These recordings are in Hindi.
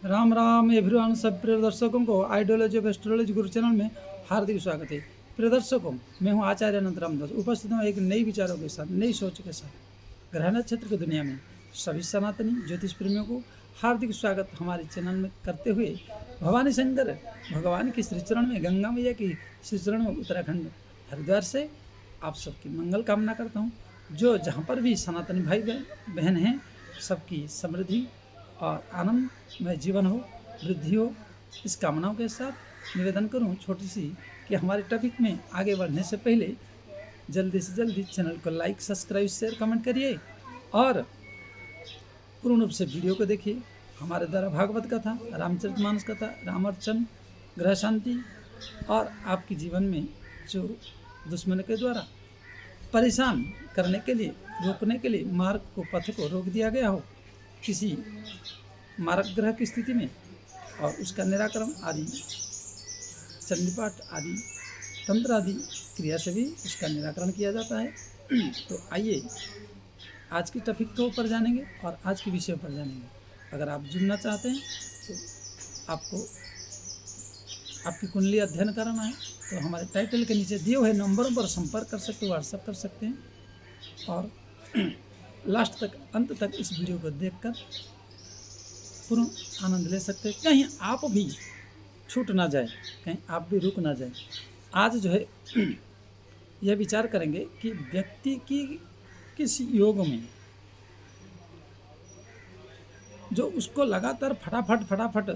राम राम एवरीवन। सब प्रिय दर्शकों को ideology of astrology Guru channel में हार्दिक स्वागत है। प्रिय दर्शकों, मैं हूं आचार्य अनंत रामदास, उपस्थित हूं एक नई विचारों के साथ, नई सोच के साथ। ग्रह नक्षत्र की दुनिया में सभी सनातनी ज्योतिष प्रेमियों को हार्दिक स्वागत हमारे चैनल में करते हुए भवानी शंकर भगवान की श्री चरण में, गंगा मैया की श्री चरण में, उत्तराखंड हरिद्वार से आप सबकी मंगल कामना करता हूँ। जो जहाँ पर भी सनातनी भाई बहन हैं, सबकी समृद्धि और आनंदमय जीवन हो, वृद्धि हो, इस कामनाओं के साथ निवेदन करूं छोटी सी कि हमारे टॉपिक में आगे बढ़ने से पहले जल्दी से जल्दी चैनल को लाइक, सब्सक्राइब, शेयर, कमेंट करिए और पूर्ण रूप से वीडियो को देखिए। हमारे द्वारा भागवत कथा, रामचरितमानस कथा, रामार्चन, ग्रह शांति और आपके जीवन में जो दुश्मन के द्वारा परेशान करने के लिए, रोकने के लिए, मार्ग को, पथ को रोक दिया गया हो किसी मारक ग्रह की स्थिति में, और उसका निराकरण आदि चंडीपाठ आदि तंत्र आदि क्रिया से भी उसका निराकरण किया जाता है। तो आइए आज की टॉपिक के ऊपर जानेंगे और आज के विषय पर जानेंगे। अगर आप जुड़ना चाहते हैं तो आपको आपकी कुंडली अध्ययन कराना है तो हमारे टाइटल के नीचे दिए हुए नंबरों पर संपर्क कर सकते हैं, व्हाट्सएप कर सकते हैं और लास्ट तक, अंत तक इस वीडियो को देखकर पूर्ण आनंद ले सकते हैं। कहीं आप भी छूट ना जाए, कहीं आप भी रुक ना जाए। आज जो है यह विचार करेंगे कि व्यक्ति की किस योग में जो उसको लगातार फटाफट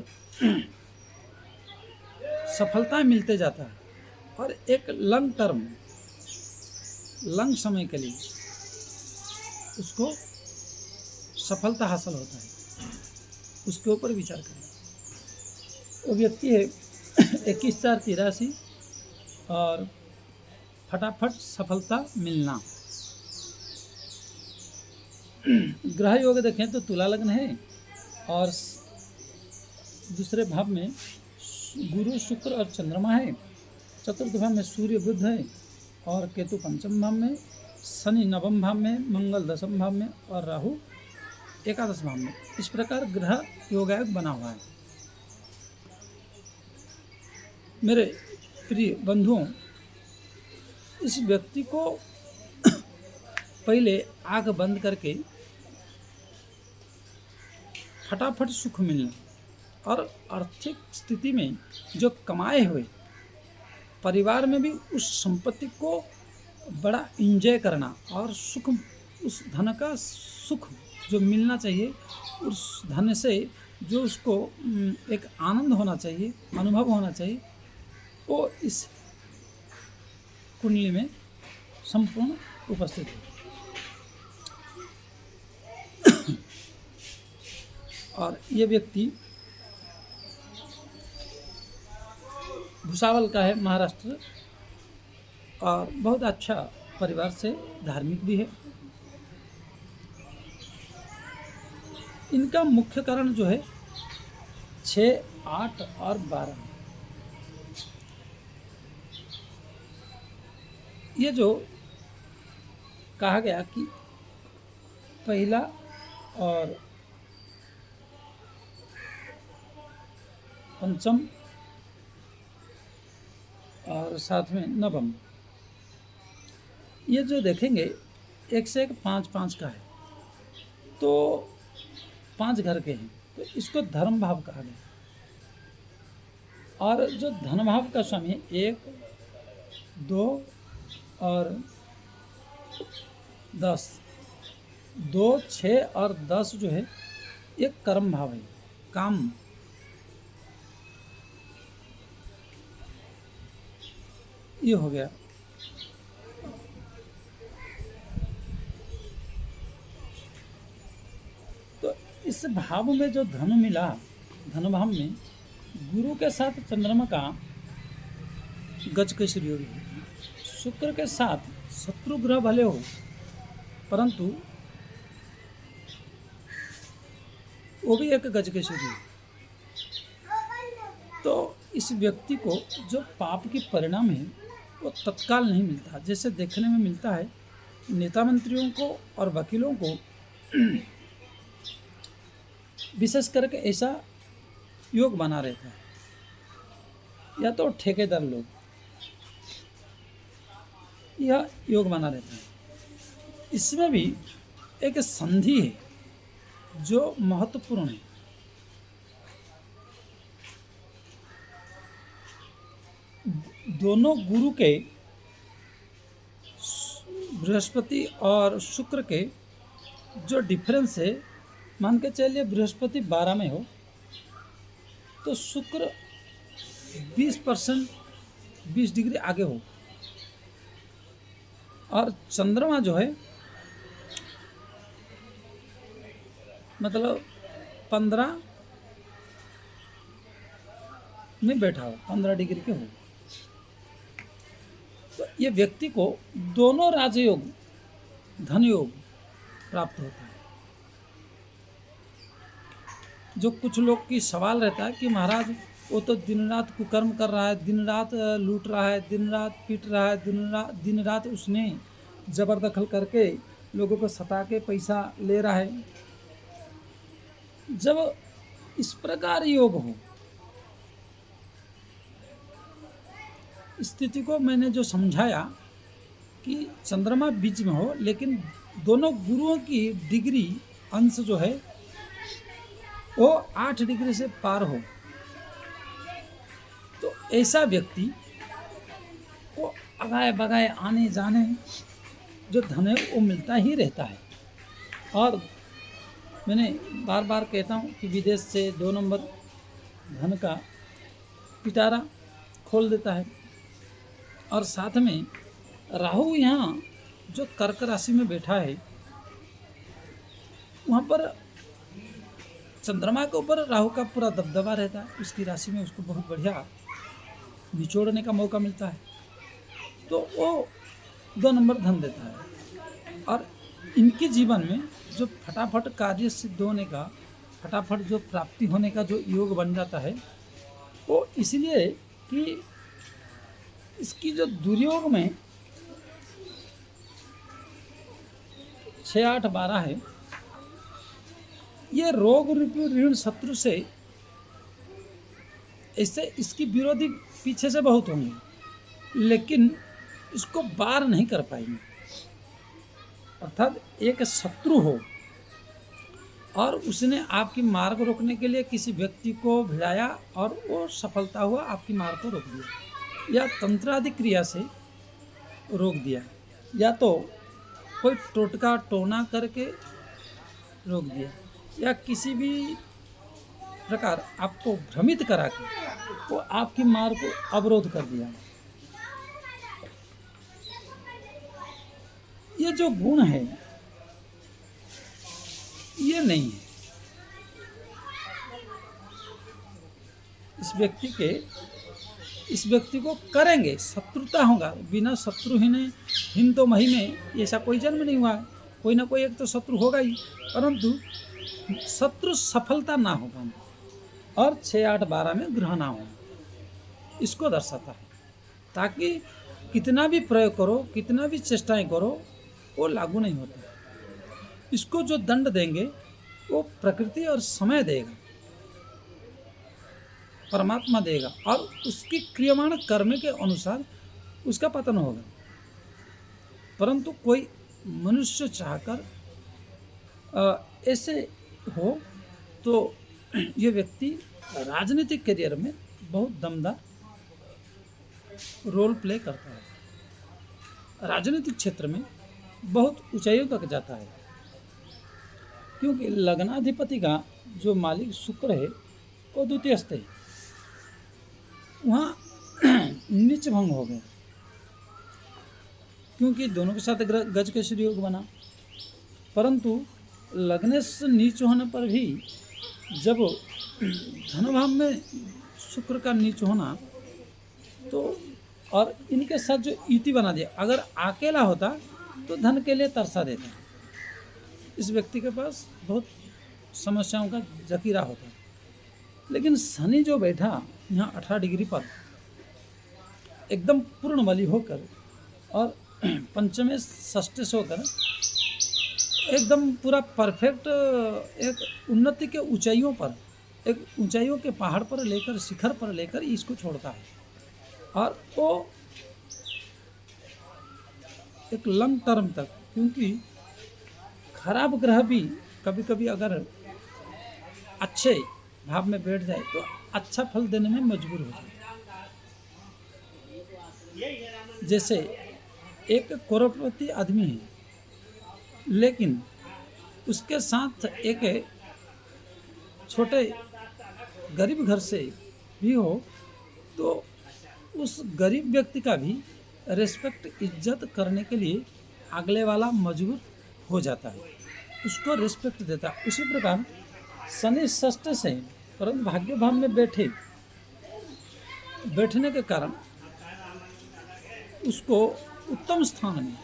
सफलता मिलते जाता है और एक लंग टर्म, लंग समय के लिए उसको सफलता हासिल होता है, उसके ऊपर विचार करें। वो व्यक्ति है 21/4/83 और फटाफट सफलता मिलना। ग्रह योग देखें तो तुला लग्न है और दूसरे भाव में गुरु, शुक्र और चंद्रमा है। चतुर्थ भाव में सूर्य, बुध है और केतु पंचम भाव में, शनि नवम भाव में, मंगल दसम भाव में और राहु एकादश भाव में। इस प्रकार ग्रह योगायोग बना हुआ है। मेरे प्रिय बंधुओं, इस व्यक्ति को पहले आंख बंद करके फटाफट सुख मिलना और आर्थिक स्थिति में जो कमाए हुए, परिवार में भी उस संपत्ति को बड़ा एंजॉय करना और सुख, उस धन का सुख जो मिलना चाहिए, उस धन से जो उसको एक आनंद होना चाहिए, अनुभव होना चाहिए, वो इस कुंडली में संपूर्ण उपस्थित है। और ये व्यक्ति भुसावल का है, महाराष्ट्र, और बहुत अच्छा परिवार से, धार्मिक भी है। इनका मुख्य कारण जो है 6, 8 और 12, ये जो कहा गया कि पहला और पंचम और साथ में नवम, ये जो देखेंगे एक से एक 5-5 का है, तो 5 घर के हैं, तो इसको धर्म भाव कहा गया। और जो धन भाव का स्वामी है 1, 2 और 10, 2, 6 और 10 जो है एक कर्म भाव है, काम। ये हो गया। तो इस भाव में जो धन मिला, धन भाव में गुरु के साथ चंद्रमा का गजकेसरी योग है, शुक्र के साथ शत्रु ग्रह भले हो परंतु वो भी एक गजकेसरी है। तो इस व्यक्ति को जो पाप की परिणाम है वो तत्काल नहीं मिलता, जैसे देखने में मिलता है नेता मंत्रियों को और वकीलों को विशेष करके ऐसा योग बना रहता है, या तो ठेकेदार लोग, यह योग बना रहता है। इसमें भी एक संधि है जो महत्वपूर्ण है। दोनों गुरु के, बृहस्पति और शुक्र के जो डिफरेंस है, मान के चलिए बृहस्पति 12 में हो तो शुक्र 20% 20 डिग्री आगे हो, और चंद्रमा जो है मतलब 15 में बैठा हो, 15 डिग्री के हो, तो ये व्यक्ति को दोनों राजयोग, धन योग प्राप्त होता है। जो कुछ लोग की सवाल रहता है कि महाराज वो तो दिन रात कुकर्म कर रहा है, दिन रात लूट रहा है, दिन रात पीट रहा है, दिन रात उसने जबरदखल करके लोगों को सता के पैसा ले रहा है। जब इस प्रकार योग हो, स्थिति को मैंने जो समझाया कि चंद्रमा बीच में हो लेकिन दोनों गुरुओं की डिग्री अंश जो है वो 8 डिग्री से पार हो, तो ऐसा व्यक्ति को अगाए बगाए आने जाने जो धन है वो मिलता ही रहता है। और मैंने बार बार कहता हूँ कि विदेश से 2 नंबर धन का पिटारा खोल देता है। और साथ में राहु यहाँ जो कर्क राशि में बैठा है, वहाँ पर चंद्रमा के ऊपर राहु का पूरा दबदबा रहता है, उसकी राशि में उसको बहुत बढ़िया निचोड़ने का मौका मिलता है, तो वो 2 नंबर धन देता है। और इनके जीवन में जो फटाफट कार्य सिद्ध होने का, फटाफट जो प्राप्ति होने का जो योग बन जाता है, वो इसलिए कि इसकी जो दुर्योग में 6, 8, 12 है, ये रोग रूपी ऋण शत्रु से, इससे इसकी विरोधी पीछे से बहुत होंगे लेकिन इसको पार नहीं कर पाएंगे। अर्थात एक शत्रु हो और उसने आपकी मार्ग रोकने के लिए किसी व्यक्ति को भिड़ाया और वो सफलता हुआ आपकी मार्ग को रोक दिया, या तंत्रादि क्रिया से रोक दिया, या तो कोई टोटका टोना करके रोक दिया, या किसी भी प्रकार आपको भ्रमित करा के वो आपकी मार्ग को अवरोध कर दिया। ये जो गुण है ये नहीं है इस व्यक्ति को करेंगे, शत्रुता होगा, बिना शत्रुहीन तो मही में ऐसा कोई जन्म नहीं हुआ है, कोई ना कोई एक तो शत्रु होगा ही, परंतु शत्रु सफलता ना हो पाना और 6, 8, 12 में ग्रह ना होना, इसको दर्शाता है। ताकि कितना भी प्रयोग करो, कितना भी चेष्टाएं करो, वो लागू नहीं होता। इसको जो दंड देंगे वो प्रकृति और समय देगा, परमात्मा देगा, और उसकी क्रियमाण कर्म के अनुसार उसका पतन होगा। परंतु कोई मनुष्य चाहकर ऐसे हो तो ये व्यक्ति राजनीतिक करियर में बहुत दमदार रोल प्ले करता है, राजनीतिक क्षेत्र में बहुत ऊंचाइयों तक जाता है, क्योंकि लग्नाधिपति का जो मालिक शुक्र है वो द्वितीय स्थ है, वहाँ नीच भंग हो गया, क्योंकि दोनों के साथ गज केसरी योग बना। परंतु लग्न से नीच होने पर भी जब धनभाव में शुक्र का नीच होना, तो और इनके साथ जो युति बना दिया, अगर अकेला होता तो धन के लिए तरसा देता, इस व्यक्ति के पास बहुत समस्याओं का जखीरा होता। लेकिन शनि जो बैठा यहाँ 18 डिग्री पर एकदम पूर्ण बली होकर और पंचमे षष्ठ से होकर एकदम पूरा परफेक्ट एक उन्नति के ऊंचाइयों पर एक ऊंचाइयों के पहाड़ पर लेकर, शिखर पर लेकर इसको छोड़ता है। और वो एक लंग टर्म तक, क्योंकि खराब ग्रह भी कभी कभी अगर अच्छे भाव में बैठ जाए तो अच्छा फल देने में मजबूर हो जाए। जैसे एक करोड़पति आदमी है, लेकिन उसके साथ एक छोटे गरीब घर से भी हो तो उस गरीब व्यक्ति का भी रेस्पेक्ट, इज्जत करने के लिए अगले वाला मजबूर हो जाता है, उसको रिस्पेक्ट देता है। उसी प्रकार शनि षष्ठ से परंतु भाग्य भाव में बैठने के कारण उसको उत्तम स्थान में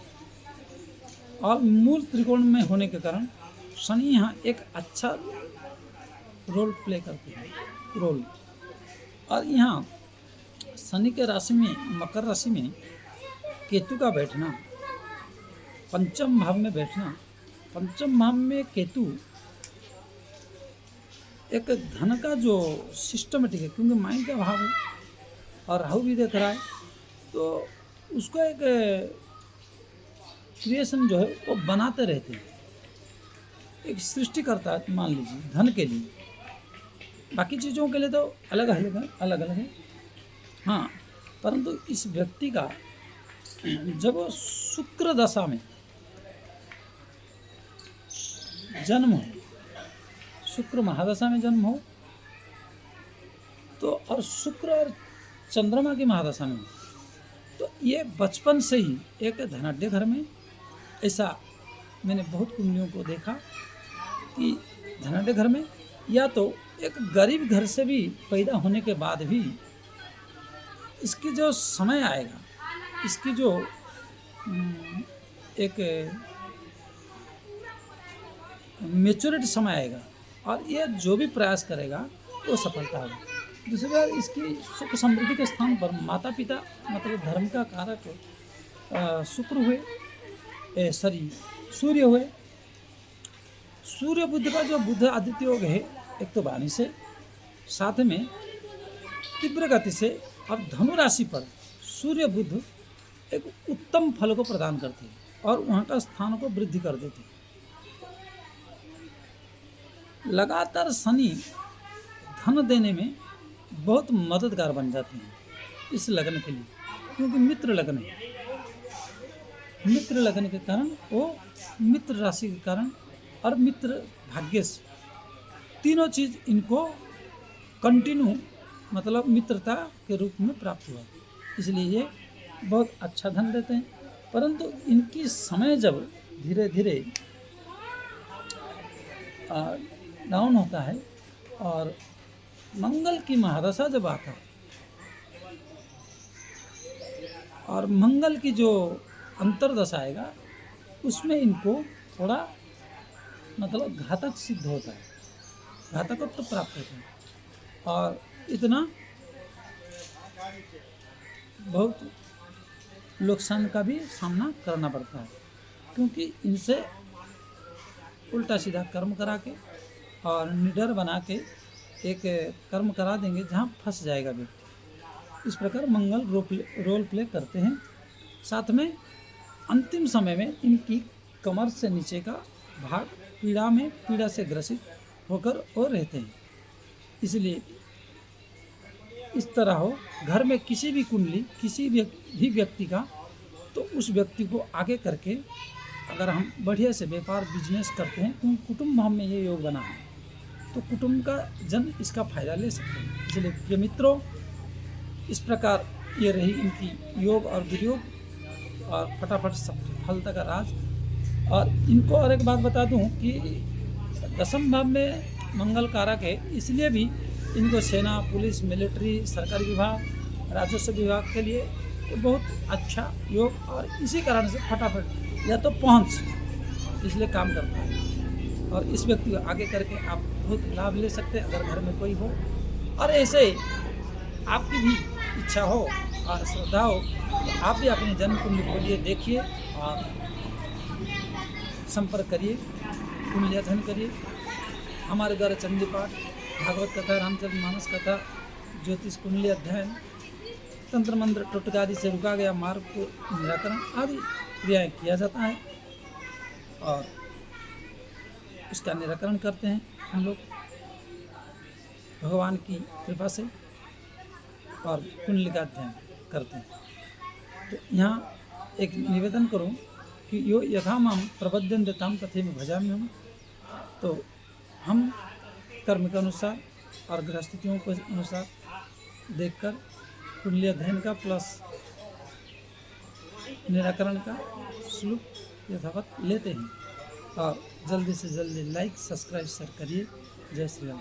और मूल त्रिकोण में होने के कारण शनि यहाँ एक अच्छा रोल प्ले करते हैं रोल। और यहाँ शनि के राशि में, मकर राशि में केतु का बैठना, पंचम भाव में बैठना, पंचम भाव में केतु एक धन का जो सिस्टमेटिक है, क्योंकि माइंड का भाव है और राहु भी देख रहा है, तो उसको एक क्रिएशन जो है वो बनाते रहते हैं, एक सृष्टि करता है। मान लीजिए धन के लिए, बाकी चीज़ों के लिए तो अलग अलग है हाँ, परंतु इस व्यक्ति का जब वो शुक्र दशा में जन्म हो, शुक्र महादशा में जन्म हो तो, और शुक्र और चंद्रमा की महादशा में हो, तो ये बचपन से ही एक धनाढ्य घर में, ऐसा मैंने बहुत कुंडलियों को देखा कि धनाढ्य घर में, या तो एक गरीब घर से भी पैदा होने के बाद भी इसकी जो समय आएगा, इसकी जो एक मेच्योरिटी समय आएगा और ये जो भी प्रयास करेगा वो सफलता होगा। दूसरी बार इसकी सुख समृद्धि के स्थान पर माता पिता मतलब धर्म का कारक शुक्र हुए, सूर्य हुए। सूर्य बुध का जो बुध आदित्य योग है, एक तो वाणी से, साथ में तीव्र गति से, और धनु राशि पर सूर्य बुध एक उत्तम फल को प्रदान करते हैं और वहाँ का स्थान को वृद्धि कर देते हैं। लगातार शनि धन देने में बहुत मददगार बन जाते हैं इस लग्न के लिए, क्योंकि मित्र लग्न है। मित्र लग्न के कारण, वो मित्र राशि के कारण और मित्र भाग्य से, तीनों चीज़ इनको कंटिन्यू मतलब मित्रता के रूप में प्राप्त हुआ, इसलिए ये बहुत अच्छा धन देते हैं। परंतु इनकी समय जब धीरे धीरे डाउन होता है और मंगल की महादशा जब आता है और मंगल की जो अंतरदशा आएगा, उसमें इनको थोड़ा मतलब घातक सिद्ध होता है, घातकत्व तो प्राप्त होता है और इतना बहुत नुकसान का भी सामना करना पड़ता है, क्योंकि इनसे उल्टा सीधा कर्म करा के और निडर बना के एक कर्म करा देंगे जहाँ फंस जाएगा व्यक्ति। इस प्रकार मंगल रोल प्ले करते हैं। साथ में अंतिम समय में इनकी कमर से नीचे का भाग पीड़ा से ग्रसित होकर और रहते हैं। इसलिए इस तरह हो घर में किसी भी कुंडली, किसी भी व्यक्ति का, तो उस व्यक्ति को आगे करके अगर हम बढ़िया से व्यापार बिजनेस करते हैं, क्योंकि कुटुंब भाव में ये योग बना है, तो कुटुंब का जन इसका फायदा ले सकते हैं। इसलिए प्रिय मित्रों, इस प्रकार ये रही इनकी योग और वियोग और फटाफट सफलता का राज। और इनको और एक बात बता दूं कि दशम भाव में मंगल कारक है, इसलिए भी इनको सेना, पुलिस, मिलिट्री, सरकारी विभाग, राजस्व विभाग के लिए बहुत अच्छा योग, और इसी कारण से फटाफट या तो पहुंच इसलिए काम करता है। और इस व्यक्ति को आगे करके आप बहुत लाभ ले सकते हैं अगर घर में कोई हो। और ऐसे आपकी भी इच्छा हो और श्रद्धा हो तो आप भी अपने जन्म कुंडली खोलिए, देखिए और संपर्क करिए, कुंडली अध्ययन करिए। हमारे द्वारा चंडी पाठ भागवत कथा, रामचरितमानस कथा, ज्योतिष कुंडली अध्ययन, तंत्र मंत्र टोटका आदि से रुका गया मार्ग को निराकरण आदि क्रियाएं किया जाता है और इसका निराकरण करते हैं हम लोग भगवान की कृपा से और कुंडली का अध्ययन करते हैं। तो यहाँ एक निवेदन करूँ कि यो यथा माम प्रबद्धन्ते ताम तथैव भजामि हम। तो हम कर्म के अनुसार और ग्रहस्थितियों के अनुसार देखकर कुंडली अध्ययन का प्लस निराकरण का शुल्क यथावत लेते हैं और जल्दी से जल्दी लाइक सब्सक्राइब शेयर करिए। जय श्री राम।